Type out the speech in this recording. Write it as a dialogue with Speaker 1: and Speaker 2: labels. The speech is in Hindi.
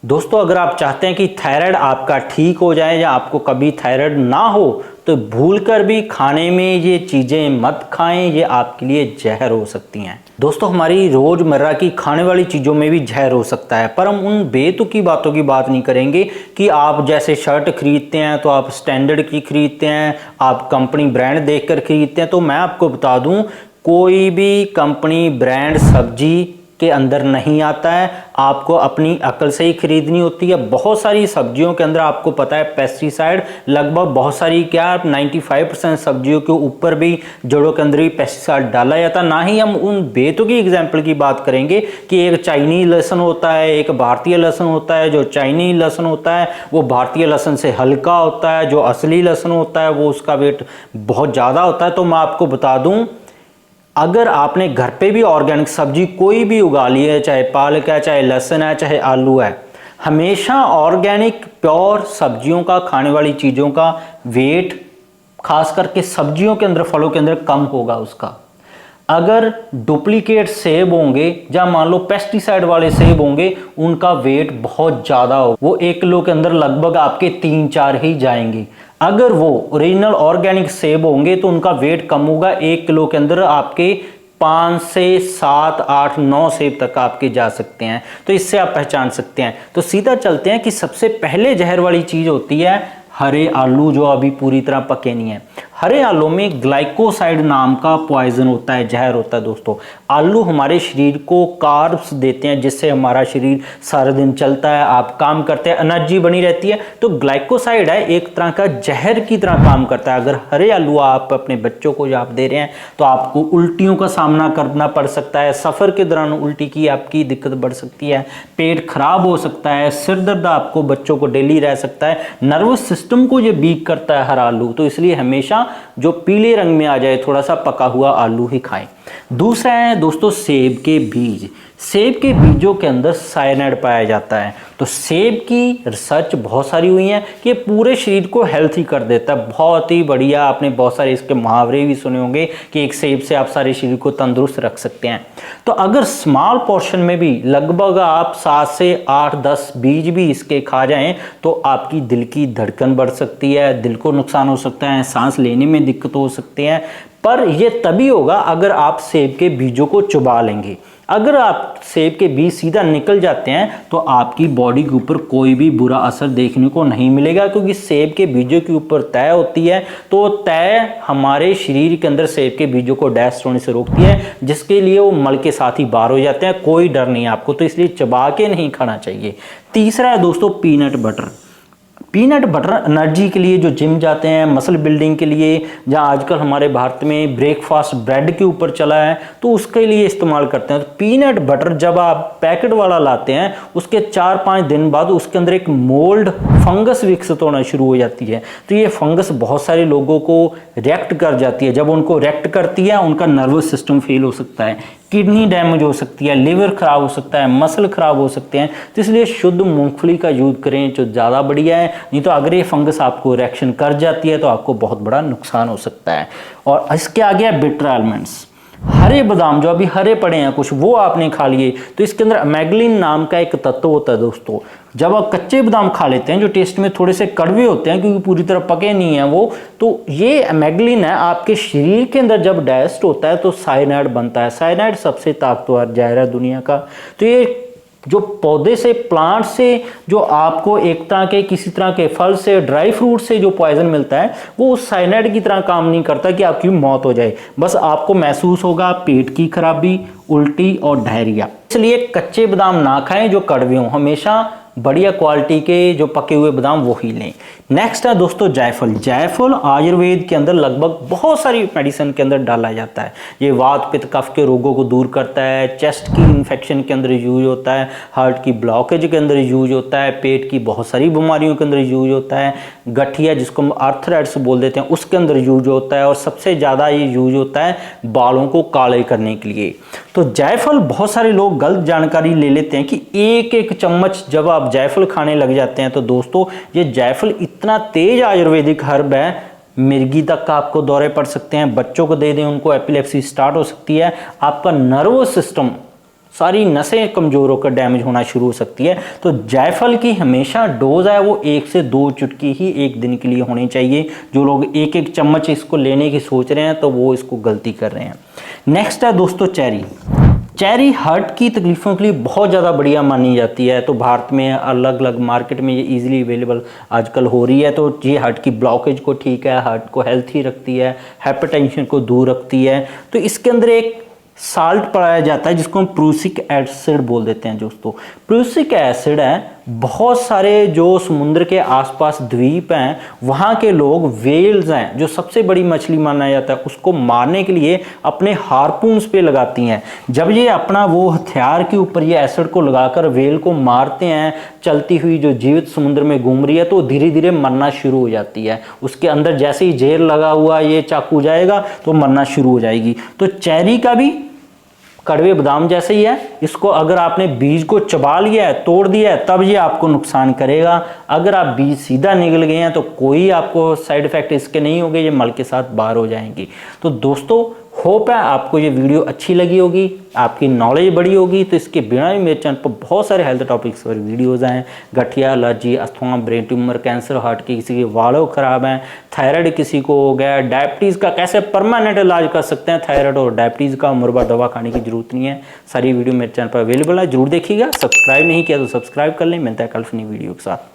Speaker 1: दोस्तों, अगर आप चाहते हैं कि थायराइड आपका ठीक हो जाए या आपको कभी थायराइड ना हो तो भूलकर भी खाने में ये चीज़ें मत खाएं, ये आपके लिए जहर हो सकती हैं। दोस्तों, हमारी रोज़मर्रा की खाने वाली चीज़ों में भी जहर हो सकता है, पर हम उन बेतुकी बातों की बात नहीं करेंगे कि आप जैसे शर्ट खरीदते हैं तो आप स्टैंडर्ड की खरीदते हैं, आप कंपनी ब्रांड देखकर खरीदते हैं। तो मैं आपको बता दूं, कोई भी कंपनी ब्रांड सब्जी के अंदर नहीं आता है। आपको अपनी अकल से ही खरीदनी होती है। बहुत सारी सब्जियों के अंदर आपको पता है पेस्टिसाइड, लगभग बहुत सारी क्या 95% सब्जियों के ऊपर भी, जड़ों के अंदर भी पेस्टिसाइड डाला जाता है। ना ही हम उन बेतुकी एग्जाम्पल की बात करेंगे कि एक चाइनीज लहसुन होता है, एक भारतीय लहसुन होता है। जो चाइनीज लहसुन होता है वो भारतीय लहसुन से हल्का होता है, जो असली लहसुन होता है वो उसका वेट बहुत ज़्यादा होता है। तो मैं आपको बता दूं, अगर आपने घर पे भी ऑर्गेनिक सब्जी कोई भी उगा ली है, चाहे पालक है, चाहे लहसुन है, चाहे आलू है, हमेशा ऑर्गेनिक प्योर सब्जियों का, खाने वाली चीज़ों का वेट खास करके सब्जियों के अंदर, फलों के अंदर कम होगा उसका। अगर डुप्लीकेट सेब होंगे या मान लो पेस्टिसाइड वाले सेब होंगे, उनका वेट बहुत ज़्यादा हो, वो 1 किलो के अंदर लगभग आपके 3-4 ही जाएंगे। अगर वो ओरिजिनल ऑर्गेनिक सेब होंगे तो उनका वेट कम होगा, 1 किलो के अंदर आपके 5 से 7, 8, 9 सेब तक आपके जा सकते हैं। तो इससे आप पहचान सकते हैं। तो सीधा चलते हैं कि सबसे पहले जहर वाली चीज़ होती है हरे आलू, जो अभी पूरी तरह पके नहीं है। हरे आलू में ग्लाइकोसाइड नाम का पॉइजन होता है, जहर होता है। दोस्तों, आलू हमारे शरीर को कार्ब्स देते हैं, जिससे हमारा शरीर सारा दिन चलता है, आप काम करते हैं, एनर्जी बनी रहती है। तो ग्लाइकोसाइड है, एक तरह का जहर की तरह काम करता है। अगर हरे आलू आप अपने बच्चों को आप दे रहे हैं तो आपको उल्टियों का सामना करना पड़ सकता है। सफ़र के दौरान उल्टी की आपकी दिक्कत बढ़ सकती है, पेट खराब हो सकता है, सिर दर्द आपको बच्चों को डेली रह सकता है, नर्वस सिस्टम को ये वीक करता है हरा आलू। तो इसलिए हमेशा जो पीले रंग में आ जाए थोड़ा सा पका हुआ आलू ही खाएं। दूसरा है दोस्तों सेब के बीज। सेब के बीजों के अंदर साइनाइड पाया जाता है। तो सेब की रिसर्च बहुत सारी हुई है कि पूरे शरीर को हेल्थी कर देता है, बहुत ही बढ़िया। आपने बहुत सारे इसके मुहावरे भी सुने होंगे कि एक सेब से आप सारे शरीर को तंदुरुस्त रख सकते हैं। तो अगर स्मॉल पोर्शन में भी लगभग आप 7 से 8-10 बीज भी इसके खा जाएं तो आपकी दिल की धड़कन बढ़ सकती है, दिल को नुकसान हो सकता है, सांस लेने में दिक्कत हो सकती है। पर यह तभी होगा अगर आप सेब के बीजों को चबा लेंगे। अगर आप सेब के बीज सीधा निकल जाते हैं तो आपकी बॉडी के ऊपर कोई भी बुरा असर देखने को नहीं मिलेगा, क्योंकि सेब के बीजों के ऊपर तय होती है। तो तय हमारे शरीर के अंदर सेब के बीजों को डाइजेस्ट होने से रोकती है, जिसके लिए वो मल के साथ ही बाहर हो जाते हैं। कोई डर नहीं आपको, तो इसलिए चबा के नहीं खाना चाहिए। तीसरा है दोस्तों peanut butter. Peanut butter energy के लिए, जो जिम जाते हैं, मसल बिल्डिंग के लिए, जहाँ आजकल हमारे भारत में ब्रेकफास्ट ब्रेड के ऊपर चला है, तो उसके लिए इस्तेमाल करते हैं। तो पीनट बटर जब आप पैकेट वाला लाते हैं उसके 4-5 दिन बाद उसके अंदर एक मोल्ड फंगस विकसित होना शुरू हो जाती है। तो ये फंगस बहुत सारे लोगों को रिएक्ट कर जाती है। जब उनको रिएक्ट करती है उनका नर्वस सिस्टम फेल हो सकता है, किडनी डैमेज हो सकती है, लिवर खराब हो सकता है, मसल खराब हो सकते हैं। तो इसलिए शुद्ध मूंगफली का यूज करें जो ज़्यादा बढ़िया है। नहीं तो अगर ये फंगस आपको रिएक्शन कर जाती है तो आपको बहुत बड़ा नुकसान हो सकता है। और इसके आगे है बिटर आलमंड्स। हरे बादाम जो अभी हरे पड़े हैं कुछ, वो आपने खा लिए तो इसके अंदर अमेग्लिन नाम का एक तत्व होता है। दोस्तों, जब आप कच्चे बादाम खा लेते हैं जो टेस्ट में थोड़े से कड़वे होते हैं क्योंकि पूरी तरह पके नहीं है वो, तो ये अमेग्लिन है, आपके शरीर के अंदर जब डाइजेस्ट होता है तो साइनाइड बनता है। साइनाइड सबसे ताकतवर जहर है दुनिया का। तो ये जो पौधे से, प्लांट से, जो आपको एक तरह के किसी तरह के फल से, ड्राई फ्रूट से जो पॉइजन मिलता है, वो उस साइनाइड की तरह काम नहीं करता कि आपकी मौत हो जाए। बस आपको महसूस होगा पेट की खराबी, उल्टी और डायरिया। इसलिए कच्चे बादाम ना खाएं जो कड़वे हों, हमेशा बढ़िया क्वालिटी के जो पके हुए बादाम वो ही लें। नेक्स्ट है दोस्तों जायफल। जायफल आयुर्वेद के अंदर लगभग बहुत सारी मेडिसिन के अंदर डाला जाता है। ये वात पित्त कफ के रोगों को दूर करता है, चेस्ट की इन्फेक्शन के अंदर यूज होता है, हार्ट की ब्लॉकेज के अंदर यूज होता है, पेट की बहुत सारी बीमारियों के अंदर यूज होता है, गठिया जिसको हम आर्थराइटिस बोल देते हैं उसके अंदर यूज होता है, और सबसे ज़्यादा ये यूज होता है बालों को काले करने के लिए। तो जायफल, बहुत सारे लोग गलत जानकारी ले लेते हैं कि एक एक चम्मच जब आप जायफल खाने लग जाते हैं तो दोस्तों ये जायफल इतना तेज आयुर्वेदिक हर्ब है, मिर्गी तक का आपको दौरे पड़ सकते हैं, बच्चों को दे दें उनको एपिलेप्सी स्टार्ट हो सकती है, आपका नर्वस सिस्टम सारी नसें कमज़ोर होकर डैमेज होना शुरू हो सकती है। तो जायफल की हमेशा डोज है वो 1 से 2 चुटकी ही एक दिन के लिए होनी चाहिए। जो लोग एक एक चम्मच इसको लेने की सोच रहे हैं तो वो इसको गलती कर रहे हैं। नेक्स्ट है दोस्तों चेरी। चेरी हार्ट की तकलीफ़ों के लिए बहुत ज़्यादा बढ़िया मानी जाती है। तो भारत में अलग अलग मार्केट में ये इजीली अवेलेबल आजकल हो रही है। तो ये हार्ट की ब्लॉकेज को ठीक है, हार्ट को हेल्थी रखती है, हाइपरटेंशन को दूर रखती है। तो इसके अंदर एक साल्ट पाया जाता है जिसको हम प्रूसिक एसिड बोल देते हैं दोस्तों। प्रूसिक एसिड है, बहुत सारे जो समुद्र के आसपास द्वीप हैं वहाँ के लोग वेल्स हैं जो सबसे बड़ी मछली माना जाता है, उसको मारने के लिए अपने हार्पून्स पे लगाती हैं। जब ये अपना वो हथियार के ऊपर ये एसिड को लगाकर वेल को मारते हैं, चलती हुई जो जीवित समुद्र में घूम रही है, तो धीरे धीरे मरना शुरू हो जाती है। उसके अंदर जैसे ही जेल लगा हुआ ये चाकू जाएगा तो मरना शुरू हो जाएगी। तो चेरी का भी कड़वे बादाम जैसे ही है, इसको अगर आपने बीज को चबा लिया है, तोड़ दिया है, तब ये आपको नुकसान करेगा। अगर आप बीज सीधा निकल गए हैं तो कोई आपको साइड इफेक्ट इसके नहीं होंगे, ये मल के साथ बाहर हो जाएंगी। तो दोस्तों होप है आपको ये वीडियो अच्छी लगी होगी, आपकी नॉलेज बढ़ी होगी। तो इसके बिना भी मेरे चैनल पर बहुत सारे हेल्थ टॉपिक्स पर वीडियोज़ हैं। गठिया, allergy, asthma, brain tumour, cancer, heart की किसी के वालों खराब हैं, थायराइड किसी को हो गया, डायबिटीज़ का कैसे परमानेंट इलाज कर सकते हैं थायराइड और डायबिटीज़ का, मुरबा दवा खाने की जरूरत नहीं है। सारी वीडियो मेरे चैनल पर अवेलेबल है, जरूर देखिएगा। सब्सक्राइब नहीं किया तो सब्सक्राइब कर लें। मिलता है कल अपनी वीडियो के साथ।